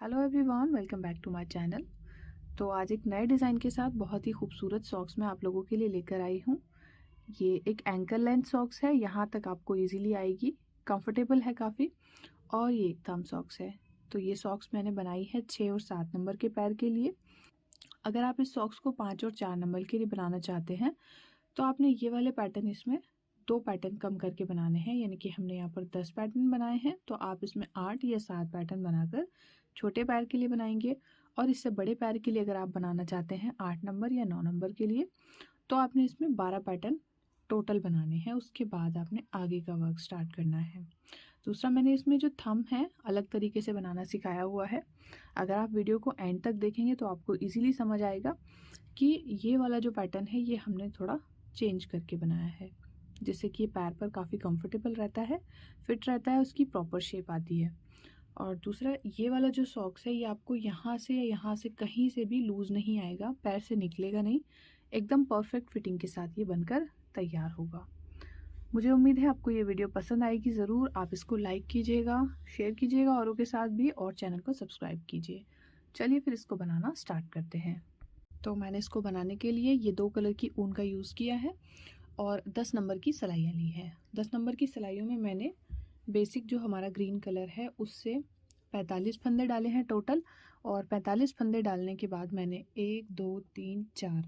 Hello everyone, welcome back to my channel. तो आज एक नए डिज़ाइन के साथ बहुत ही खूबसूरत सॉक्स मैं आप लोगों के लिए लेकर आई हूँ। ये एक एंकल लेंथ सॉक्स है, यहाँ तक आपको इजीली आएगी, कंफर्टेबल है काफ़ी। और ये एक थंब सॉक्स है। तो ये सॉक्स मैंने बनाई है 6 और 7 नंबर के पैर के लिए। अगर आप इस सॉक्स को 5 और 4 नंबर के लिए बनाना चाहते हैं तो आपने ये वाले पैटर्न इसमें 2 पैटर्न कम करके बनाने हैं, यानी कि हमने यहाँ पर 10 पैटर्न बनाए हैं तो आप इसमें 8 या 7 पैटर्न बनाकर छोटे पैर के लिए बनाएंगे। और इससे बड़े पैर के लिए अगर आप बनाना चाहते हैं 8 नंबर या 9 नंबर के लिए तो आपने इसमें 12 पैटर्न टोटल बनाने हैं। उसके बाद आपने आगे का वर्क स्टार्ट करना है। दूसरा, मैंने इसमें जो थंब है अलग तरीके से बनाना सिखाया हुआ है। अगर आप वीडियो को एंड तक देखेंगे तो आपको ईजिली समझ आएगा कि ये वाला जो पैटर्न है ये हमने थोड़ा चेंज करके बनाया है, जिससे कि ये पैर पर काफ़ी कंफर्टेबल रहता है, फिट रहता है, उसकी प्रॉपर शेप आती है। और दूसरा, ये वाला जो सॉक्स है ये आपको यहाँ से या यहाँ से कहीं से भी लूज़ नहीं आएगा, पैर से निकलेगा नहीं, एकदम परफेक्ट फिटिंग के साथ ये बनकर तैयार होगा। मुझे उम्मीद है आपको ये वीडियो पसंद आएगी ज़रूर। आप इसको लाइक कीजिएगा, शेयर कीजिएगा औरों के साथ भी, और चैनल को सब्सक्राइब कीजिए। चलिए फिर इसको बनाना स्टार्ट करते हैं। तो मैंने इसको बनाने के लिए ये 2 कलर की ऊन का यूज़ किया है और 10 नंबर की सिलाइयाँ ली हैं। 10 नंबर की सिलाइयों में मैंने बेसिक जो हमारा ग्रीन कलर है उससे 45 फंदे डाले हैं टोटल। और 45 फंदे डालने के बाद मैंने 1 2 3 4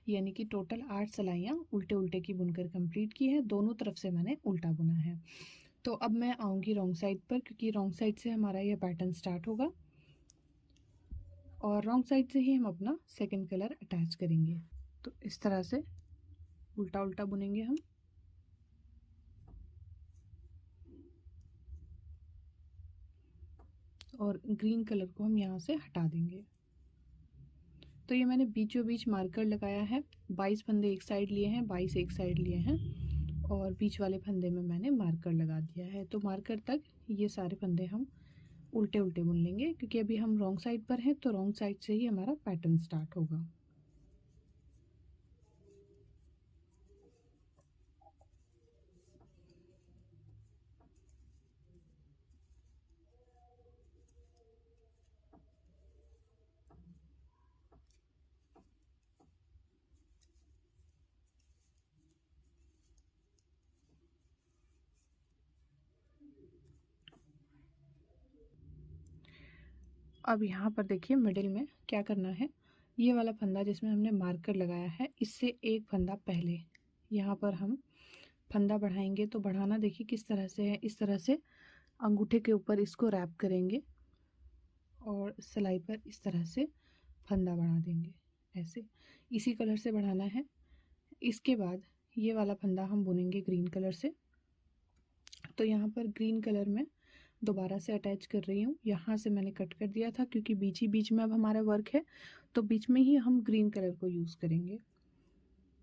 यानी कि टोटल 8 सिलाइयाँ उल्टे उल्टे की बुनकर कंप्लीट की है। दोनों तरफ से मैंने उल्टा बुना है। तो अब मैं आऊँगी रॉन्ग साइड पर, क्योंकि रॉन्ग साइड से हमारा यह पैटर्न स्टार्ट होगा और रॉन्ग साइड से ही हम अपना सेकंड कलर अटैच करेंगे। तो इस तरह से उल्टा उल्टा बुनेंगे हम। और ग्रीन कलर को हम यहाँ से हटा देंगे। तो ये मैंने बीचों बीच मार्कर लगाया है। 22 फंदे एक साइड लिए हैं, 22 एक साइड लिए हैं, और बीच वाले फंदे में मैंने मार्कर लगा दिया है। तो मार्कर तक ये सारे फंदे हम उल्टे उल्टे बुन लेंगे, क्योंकि अभी हम रॉन्ग साइड पर हैं तो रॉन्ग साइड से ही हमारा पैटर्न स्टार्ट होगा। अब यहाँ पर देखिए मिडिल में क्या करना है। ये वाला फंदा जिसमें हमने मार्कर लगाया है, इससे एक फंदा पहले यहाँ पर हम फंदा बढ़ाएंगे। तो बढ़ाना देखिए किस तरह से है। इस तरह से अंगूठे के ऊपर इसको रैप करेंगे और सिलाई पर इस तरह से फंदा बढ़ा देंगे, ऐसे इसी कलर से बढ़ाना है। इसके बाद ये वाला फंदा हम बुनेंगे ग्रीन कलर से। तो यहाँ पर ग्रीन कलर में दोबारा से अटैच कर रही हूँ। यहाँ से मैंने कट कर दिया था क्योंकि बीच ही बीच में अब हमारा वर्क है, तो बीच में ही हम ग्रीन कलर को यूज़ करेंगे।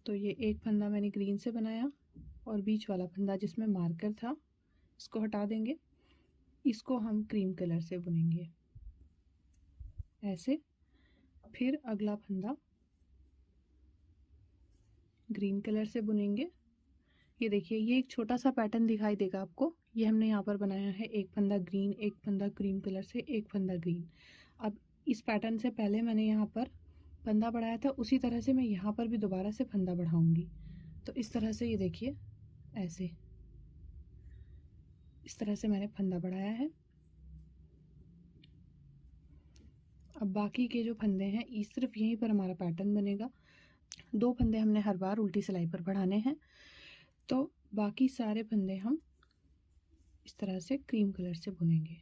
तो ये एक फंदा मैंने ग्रीन से बनाया और बीच वाला फंदा जिसमें मार्कर था इसको हटा देंगे। इसको हम क्रीम कलर से बुनेंगे ऐसे। फिर अगला फंदा ग्रीन कलर से बुनेंगे। ये देखिए, ये एक छोटा सा पैटर्न दिखाई देगा आपको। ये हमने यहाँ पर बनाया है, एक फंदा ग्रीन, एक फंदा क्रीम कलर से, एक फंदा ग्रीन। अब इस पैटर्न से पहले मैंने यहाँ पर फंदा बढ़ाया था, उसी तरह से मैं यहाँ पर भी दोबारा से फंदा बढ़ाऊंगी। तो इस तरह से ये देखिए, ऐसे इस तरह से मैंने फंदा बढ़ाया है। अब बाकी के जो फंदे हैं इस सिर्फ यहीं पर हमारा पैटर्न बनेगा। 2 फंदे हमने हर बार उल्टी सिलाई पर बढ़ाने हैं। तो बाकी सारे फंदे हम इस तरह से क्रीम कलर से बुनेंगे।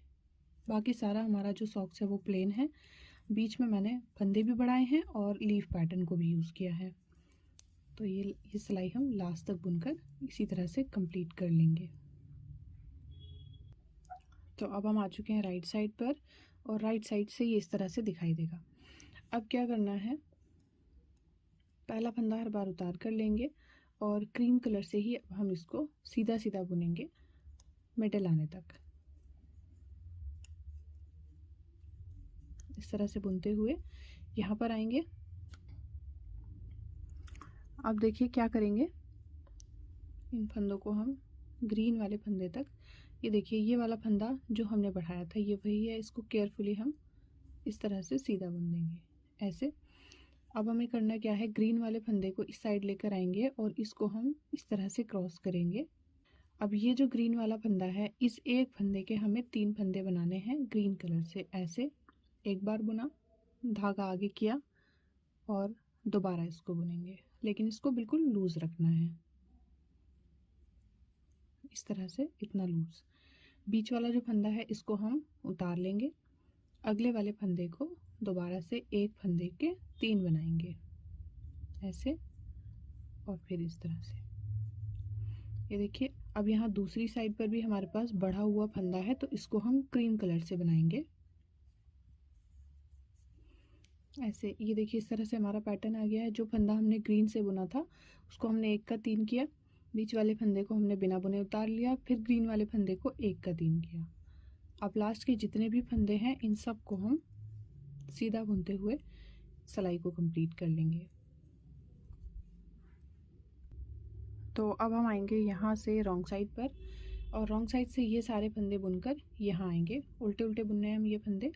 बाकी सारा हमारा जो सॉक्स है वो प्लेन है। बीच में मैंने फंदे भी बढ़ाए हैं और लीफ पैटर्न को भी यूज़ किया है। तो ये सिलाई हम लास्ट तक बुनकर इसी तरह से कंप्लीट कर लेंगे। तो अब हम आ चुके हैं राइट साइड पर, और राइट साइड से ये इस तरह से दिखाई देगा। अब क्या करना है, पहला फंदा हर बार उतार कर लेंगे और क्रीम कलर से ही अब हम इसको सीधा सीधा बुनेंगे मिडल आने तक। इस तरह से बुनते हुए यहाँ पर आएंगे। अब देखिए क्या करेंगे, इन फंदों को हम ग्रीन वाले फंदे तक, ये देखिए ये वाला फंदा जो हमने बढ़ाया था ये वही है, इसको केयरफुली हम इस तरह से सीधा बुन देंगे ऐसे। अब हमें करना क्या है, ग्रीन वाले फंदे को इस साइड लेकर आएंगे और इसको हम इस तरह से क्रॉस करेंगे। अब ये जो ग्रीन वाला फंदा है, इस एक फंदे के हमें 3 फंदे बनाने हैं ग्रीन कलर से। ऐसे एक बार बुना, धागा आगे किया और दोबारा इसको बुनेंगे, लेकिन इसको बिल्कुल लूज रखना है, इस तरह से, इतना लूज। बीच वाला जो फंदा है इसको हम उतार लेंगे, अगले वाले फंदे को दोबारा से एक फंदे के 3 बनाएंगे ऐसे, और फिर इस तरह से। ये देखिए, अब यहाँ दूसरी साइड पर भी हमारे पास बढ़ा हुआ फंदा है, तो इसको हम क्रीम कलर से बनाएंगे ऐसे। ये देखिए, इस तरह से हमारा पैटर्न आ गया है। जो फंदा हमने ग्रीन से बुना था उसको हमने 1 का 3 किया, बीच वाले फंदे को हमने बिना बुने उतार लिया, फिर ग्रीन वाले फंदे को 1 का 3 किया। अब लास्ट के जितने भी फंदे हैं इन सब को हम सीधा बुनते हुए सिलाई को कंप्लीट कर लेंगे। तो अब हम आएंगे यहाँ से रॉन्ग साइड पर, और रॉन्ग साइड से ये सारे फंदे बुनकर यहाँ आएंगे। उल्टे उल्टे बुनने हैं हम ये फंदे।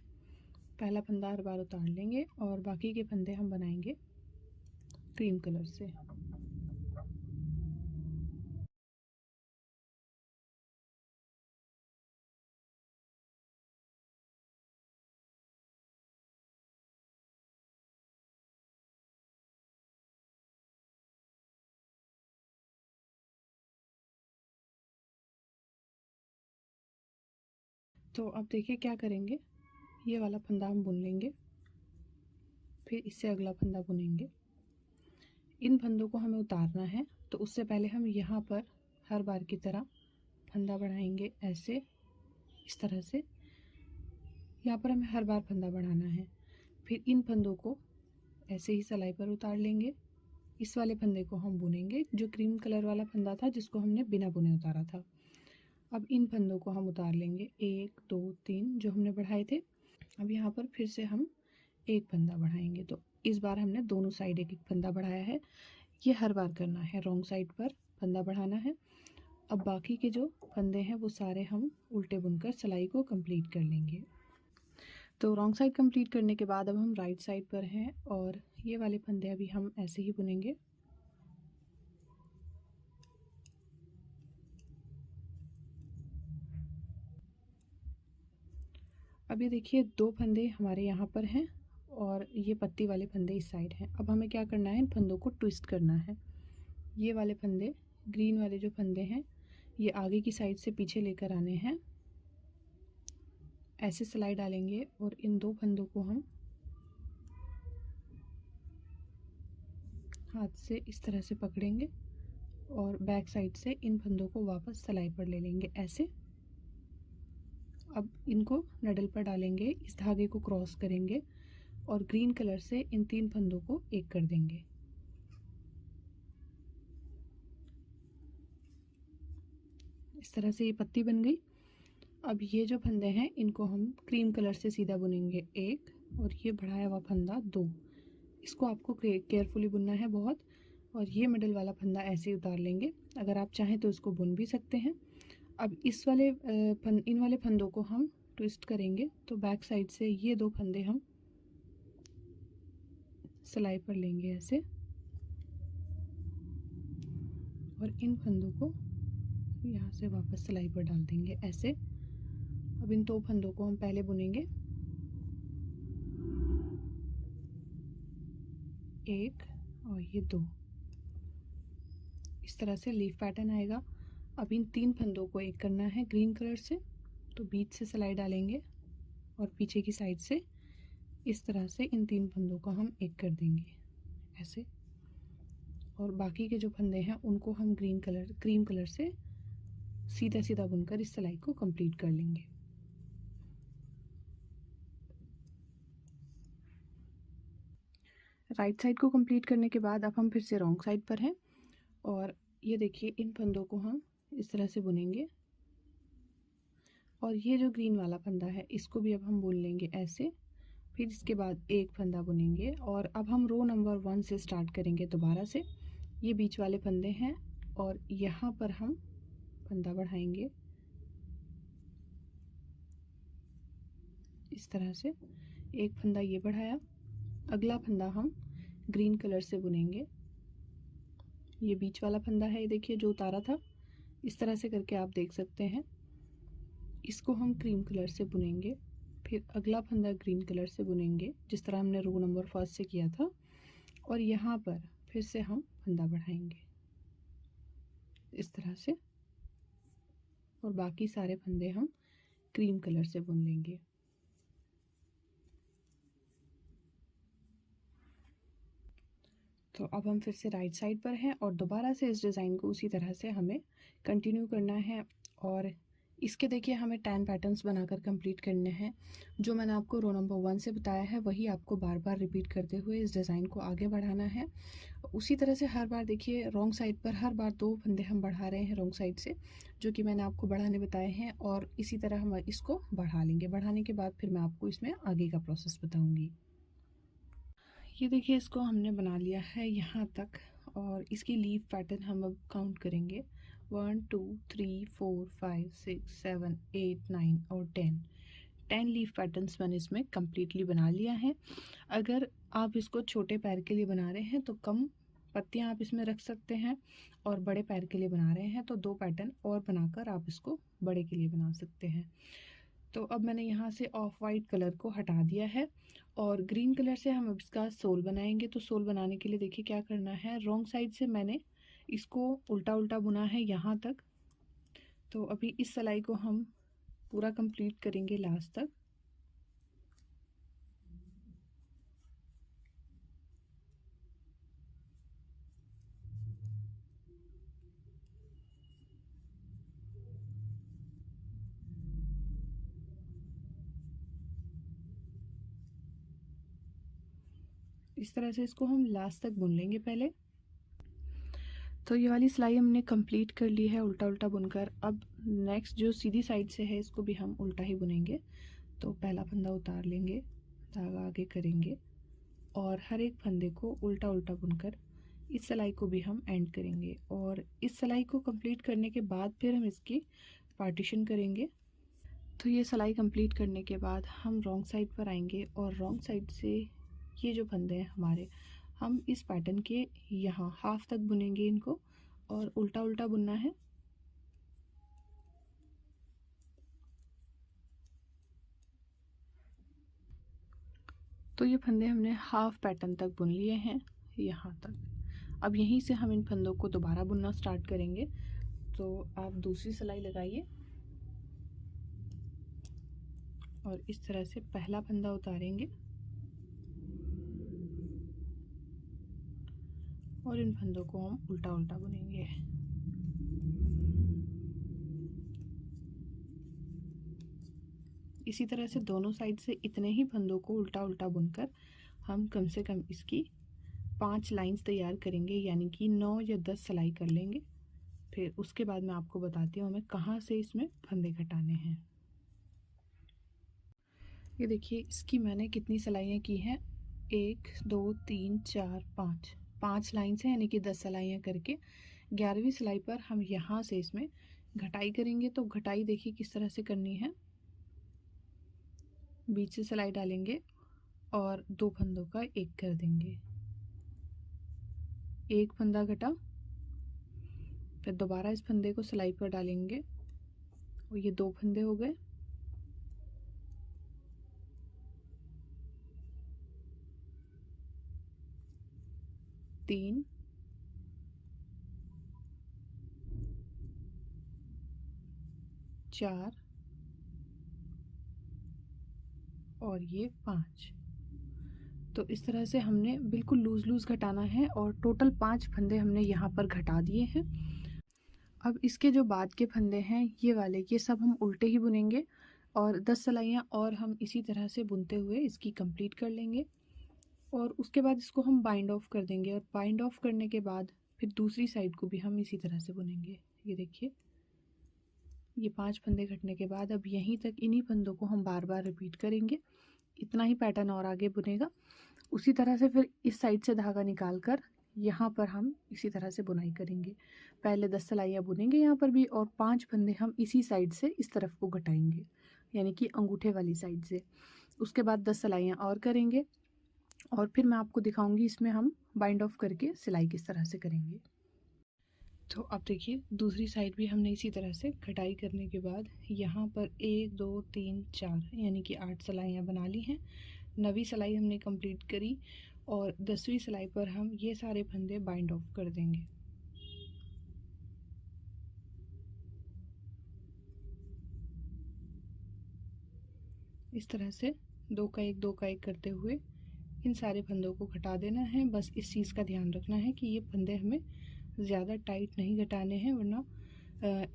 पहला फंदा हर बार उतार लेंगे और बाकी के फंदे हम बनाएंगे क्रीम कलर से। तो अब देखिए क्या करेंगे, ये वाला फंदा हम बुन लेंगे, फिर इससे अगला फंदा बुनेंगे। इन फंदों को हमें उतारना है, तो उससे पहले हम यहाँ पर हर बार की तरह फंदा बढ़ाएंगे ऐसे, इस तरह से। यहाँ पर हमें हर बार फंदा बढ़ाना है, फिर इन फंदों को ऐसे ही सिलाई पर उतार लेंगे। इस वाले फंदे को हम बुनेंगे, जो क्रीम कलर वाला फंदा था जिसको हमने बिना बुने उतारा था। अब इन फंदों को हम उतार लेंगे, 1 2 3 जो हमने बढ़ाए थे। अब यहाँ पर फिर से हम एक फंदा बढ़ाएंगे, तो इस बार हमने दोनों साइड एक एक फंदा बढ़ाया है। ये हर बार करना है, रॉन्ग साइड पर फंदा बढ़ाना है। अब बाकी के जो फंदे हैं वो सारे हम उल्टे बुनकर सिलाई को कंप्लीट कर लेंगे। तो रॉन्ग साइड कंप्लीट करने के बाद अब हम राइट साइड पर हैं, और ये वाले फंदे अभी हम ऐसे ही बुनेंगे। अब ये देखिए, 2 फंदे हमारे यहाँ पर हैं और ये पत्ती वाले फंदे इस साइड हैं। अब हमें क्या करना है, इन फंदों को ट्विस्ट करना है। ये वाले फंदे, ग्रीन वाले जो फंदे हैं, ये आगे की साइड से पीछे लेकर आने हैं, ऐसे सिलाई डालेंगे और इन 2 फंदों को हम हाथ से इस तरह से पकड़ेंगे और बैक साइड से इन फंदों को वापस सिलाई पर ले लेंगे ऐसे। अब इनको नडल पर डालेंगे, इस धागे को क्रॉस करेंगे और ग्रीन कलर से इन 3 फंदों को एक कर देंगे। इस तरह से ये पत्ती बन गई। अब ये जो फंदे हैं इनको हम क्रीम कलर से सीधा बुनेंगे 1, और ये बढ़ाया हुआ फंदा 2। इसको आपको केयरफुली बुनना है बहुत, और ये मिडल वाला फंदा ऐसे ही उतार लेंगे। अगर आप चाहें तो इसको बुन भी सकते हैं। अब इस वाले इन वाले फंदों को हम ट्विस्ट करेंगे, तो बैक साइड से ये 2 फंदे हम सिलाई पर लेंगे ऐसे, और इन फंदों को यहाँ से वापस सिलाई पर डाल देंगे ऐसे। अब इन 2 फंदों को हम पहले बुनेंगे, 1 और ये 2, इस तरह से लीफ पैटर्न आएगा। अब इन 3 फंदों को एक करना है ग्रीन कलर से, तो बीच से सिलाई डालेंगे और पीछे की साइड से इस तरह से इन 3 फंदों को हम एक कर देंगे ऐसे, और बाकी के जो फंदे हैं उनको हम क्रीम कलर से सीधा सीधा बुनकर इस सिलाई को कंप्लीट कर लेंगे। राइट साइड को कंप्लीट करने के बाद अब हम फिर से रॉन्ग साइड पर हैं, और ये देखिए, इन फंदों को हम इस तरह से बुनेंगे, और ये जो ग्रीन वाला फंदा है इसको भी अब हम बुन लेंगे ऐसे। फिर इसके बाद एक फंदा बुनेंगे, और अब हम रो नंबर 1 से स्टार्ट करेंगे दोबारा से। ये बीच वाले फंदे हैं और यहाँ पर हम फंदा बढ़ाएंगे इस तरह से। एक फंदा ये बढ़ाया, अगला फंदा हम ग्रीन कलर से बुनेंगे। ये बीच वाला फंदा है, ये देखिए जो उतारा था, इस तरह से करके आप देख सकते हैं। इसको हम क्रीम कलर से बुनेंगे, फिर अगला फंदा ग्रीन कलर से बुनेंगे जिस तरह हमने रो नंबर 1 से किया था, और यहाँ पर फिर से हम फंदा बढ़ाएंगे इस तरह से, और बाकी सारे फंदे हम क्रीम कलर से बुन लेंगे। तो अब हम फिर से राइट साइड पर हैं और दोबारा से इस डिज़ाइन को उसी तरह से हमें कंटिन्यू करना है। और इसके देखिए हमें 10 पैटर्न्स बनाकर कंप्लीट करने हैं। जो मैंने आपको रो नंबर 1 से बताया है वही आपको बार बार रिपीट करते हुए इस डिज़ाइन को आगे बढ़ाना है। उसी तरह से हर बार देखिए रॉन्ग साइड पर हर बार 2 फंदे हम बढ़ा रहे हैं रॉन्ग साइड से, जो कि मैंने आपको बढ़ाने बताए हैं, और इसी तरह हम इसको बढ़ा लेंगे। बढ़ाने के बाद फिर मैं आपको इसमें आगे का प्रोसेस बताऊँगी। ये देखिए इसको हमने बना लिया है यहाँ तक, और इसकी लीफ पैटर्न हम अब काउंट करेंगे। 1 2 3 4 5 6 7 8 9 और 10 लीफ पैटर्न्स मैंने इसमें कम्प्लीटली बना लिया है। अगर आप इसको छोटे पैर के लिए बना रहे हैं तो कम पत्तियाँ आप इसमें रख सकते हैं, और बड़े पैर के लिए बना रहे हैं तो 2 पैटर्न और बनाकर आप इसको बड़े के लिए बना सकते हैं। तो अब मैंने यहाँ से ऑफ वाइट कलर को हटा दिया है, और ग्रीन कलर से हम अब इसका सोल बनाएंगे। तो सोल बनाने के लिए देखिए क्या करना है, रॉन्ग साइड से मैंने इसको उल्टा उल्टा बुना है यहाँ तक। तो अभी इस सिलाई को हम पूरा कंप्लीट करेंगे लास्ट तक। इस तरह से इसको हम लास्ट तक बुन लेंगे पहले। तो ये वाली सिलाई हमने कंप्लीट कर ली है उल्टा उल्टा बुनकर। अब नेक्स्ट जो सीधी साइड से है इसको भी हम उल्टा ही बुनेंगे। तो पहला फंदा उतार लेंगे, धागा आगे करेंगे, और हर एक फंदे को उल्टा उल्टा बुनकर इस सिलाई को भी हम एंड करेंगे। और इस सिलाई को कंप्लीट करने के बाद फिर हम इसकी पार्टीशन करेंगे। तो ये सिलाई कंप्लीट करने के बाद हम रॉन्ग साइड पर आएंगे, और रॉन्ग साइड से ये जो फंदे हैं हमारे, हम इस पैटर्न के यहाँ हाफ तक बुनेंगे इनको, और उल्टा उल्टा बुनना है। तो ये फंदे हमने हाफ पैटर्न तक बुन लिए हैं यहाँ तक। अब यहीं से हम इन फंदों को दोबारा बुनना स्टार्ट करेंगे। तो आप दूसरी सिलाई लगाइए, और इस तरह से पहला फंदा उतारेंगे, और इन फंदों को हम उल्टा उल्टा बुनेंगे। इसी तरह से दोनों साइड से इतने ही फंदों को उल्टा उल्टा बुनकर हम कम से कम इसकी 5 लाइंस तैयार करेंगे, यानी कि 9 या 10 सिलाई कर लेंगे। फिर उसके बाद मैं आपको बताती हूँ हमें कहाँ से इसमें फंदे घटाने हैं। ये देखिए इसकी मैंने कितनी सिलाइयाँ की हैं, 1 2 3 4 5 लाइन से, यानी कि 10 सिलाइयाँ करके 11वीं सिलाई पर हम यहाँ से इसमें घटाई करेंगे। तो घटाई देखिए किस तरह से करनी है, बीच से सिलाई डालेंगे और 2 फंदों का एक कर देंगे। एक फंदा घटा, फिर दोबारा इस फंदे को सिलाई पर डालेंगे, और ये 2 फंदे हो गए। तीन, 4 और ये 5। तो इस तरह से हमने बिल्कुल लूज़ लूज़ घटाना है, और टोटल 5 फंदे हमने यहाँ पर घटा दिए हैं। अब इसके जो बाद के फंदे हैं ये वाले, ये सब हम उल्टे ही बुनेंगे, और 10 सिलाइयाँ और हम इसी तरह से बुनते हुए इसकी कंप्लीट कर लेंगे। और उसके बाद इसको हम बाइंड ऑफ कर देंगे, और बाइंड ऑफ करने के बाद फिर दूसरी साइड को भी हम इसी तरह से बुनेंगे। ये देखिए ये 5 फंदे घटने के बाद अब यहीं तक इन्हीं फंदों को हम बार बार रिपीट करेंगे। इतना ही पैटर्न और आगे बुनेगा। उसी तरह से फिर इस साइड से धागा निकाल कर यहाँ पर हम इसी तरह से बुनाई करेंगे। पहले 10 सिलाइयाँ बुनेंगे यहाँ पर भी, और 5 फंदे हम इसी साइड से इस तरफ को घटाएंगे, यानी कि अंगूठे वाली साइड से। उसके बाद 10 सिलाइयाँ और करेंगे और फिर मैं आपको दिखाऊंगी इसमें हम बाइंड ऑफ करके सिलाई किस तरह से करेंगे। तो अब देखिए दूसरी साइड भी हमने इसी तरह से कटाई करने के बाद यहाँ पर 1 2 3 4 यानी कि 8 सिलाइयाँ बना ली हैं। 9वीं सिलाई हमने कंप्लीट करी और 10वीं सिलाई पर हम ये सारे फंदे बाइंड ऑफ कर देंगे। इस तरह से 2 का 1 2 का 1 करते हुए इन सारे फंदों को घटा देना है। बस इस चीज़ का ध्यान रखना है कि ये फंदे हमें ज़्यादा टाइट नहीं घटाने हैं, वरना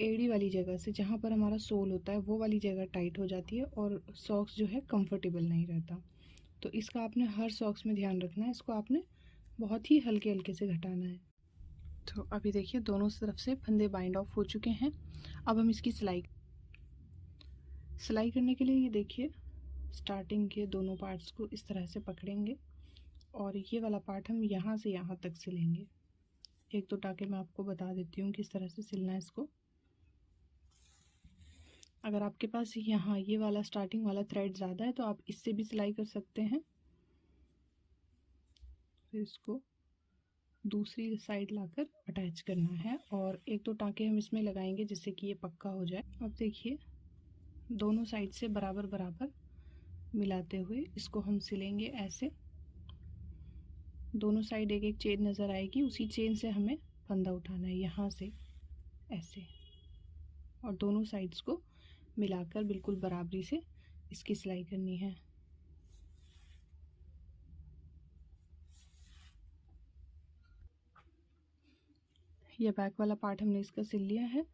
एड़ी वाली जगह से जहाँ पर हमारा सोल होता है वो वाली जगह टाइट हो जाती है और सॉक्स जो है कंफर्टेबल नहीं रहता। तो इसका आपने हर सॉक्स में ध्यान रखना है, इसको आपने बहुत ही हल्के हल्के से घटाना है। तो अभी देखिए दोनों तरफ से फंदे बाइंड ऑफ हो चुके हैं। अब हम इसकी सिलाई करने के लिए ये देखिए स्टार्टिंग के दोनों पार्ट्स को इस तरह से पकड़ेंगे और ये वाला पार्ट हम यहाँ से यहाँ तक सिलेंगे। 1 2 टाके मैं आपको बता देती हूँ किस तरह से सिलना है इसको। अगर आपके पास यहाँ ये वाला स्टार्टिंग वाला थ्रेड ज़्यादा है तो आप इससे भी सिलाई कर सकते हैं। फिर इसको दूसरी साइड लाकर अटैच करना है और 1 2 टाके हम इसमें लगाएंगे जिससे कि ये पक्का हो जाए। अब देखिए दोनों साइड से बराबर बराबर मिलाते हुए इसको हम सिलेंगे ऐसे। दोनों साइड एक एक चेन नज़र आएगी, उसी चेन से हमें फंदा उठाना है यहाँ से ऐसे और दोनों साइड्स को मिलाकर बिल्कुल बराबरी से इसकी सिलाई करनी है। यह बैक वाला पार्ट हमने इसका सिल लिया है।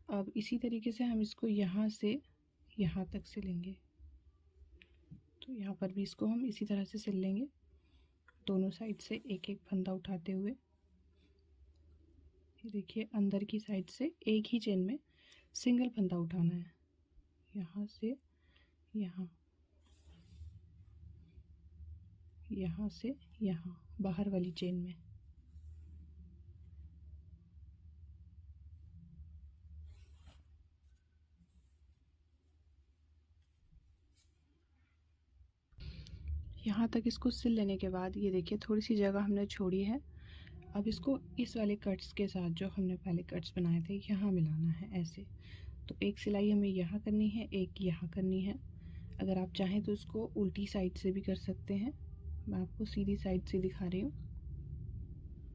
अब इसी तरीके से हम इसको यहाँ से यहाँ तक सिलेंगे। तो यहाँ पर भी इसको हम इसी तरह से सिल लेंगे, दोनों साइड से एक एक फंदा उठाते हुए। ये देखिए अंदर की साइड से एक ही चेन में सिंगल फंदा उठाना है, यहाँ से यहाँ, यहाँ से यहाँ, बाहर वाली चेन में। यहाँ तक इसको सिल लेने के बाद ये देखिए थोड़ी सी जगह हमने छोड़ी है। अब इसको इस वाले कट्स के साथ जो हमने पहले कट्स बनाए थे यहाँ मिलाना है ऐसे। तो एक सिलाई हमें यहाँ करनी है, एक यहाँ करनी है। अगर आप चाहें तो इसको उल्टी साइड से भी कर सकते हैं, मैं आपको सीधी साइड से दिखा रही हूँ।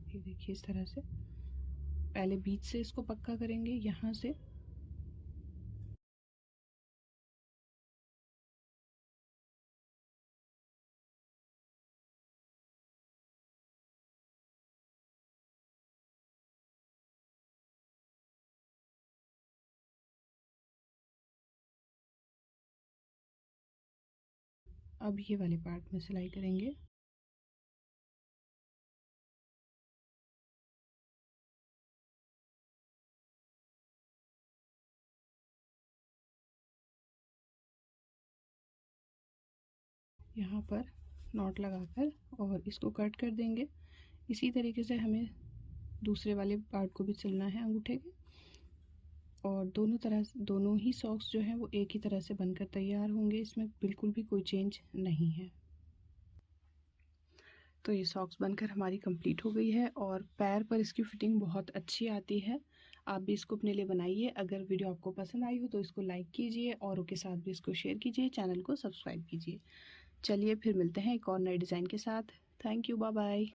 ये देखिए इस तरह से पहले बीच से इसको पक्का करेंगे यहाँ से। अब ये वाले पार्ट में सिलाई करेंगे। यहाँ पर नॉट लगाकर और इसको कट कर देंगे। इसी तरीके से हमें दूसरे वाले पार्ट को भी सिलना है अंगूठे के, और दोनों ही सॉक्स जो हैं वो एक ही तरह से बनकर तैयार होंगे, इसमें बिल्कुल भी कोई चेंज नहीं है। तो ये सॉक्स बनकर हमारी कंप्लीट हो गई है और पैर पर इसकी फिटिंग बहुत अच्छी आती है। आप भी इसको अपने लिए बनाइए। अगर वीडियो आपको पसंद आई हो तो इसको लाइक कीजिए, औरों के साथ भी इसको शेयर कीजिए, चैनल को सब्सक्राइब कीजिए। चलिए फिर मिलते हैं एक और नए डिज़ाइन के साथ। Thank you, bye bye.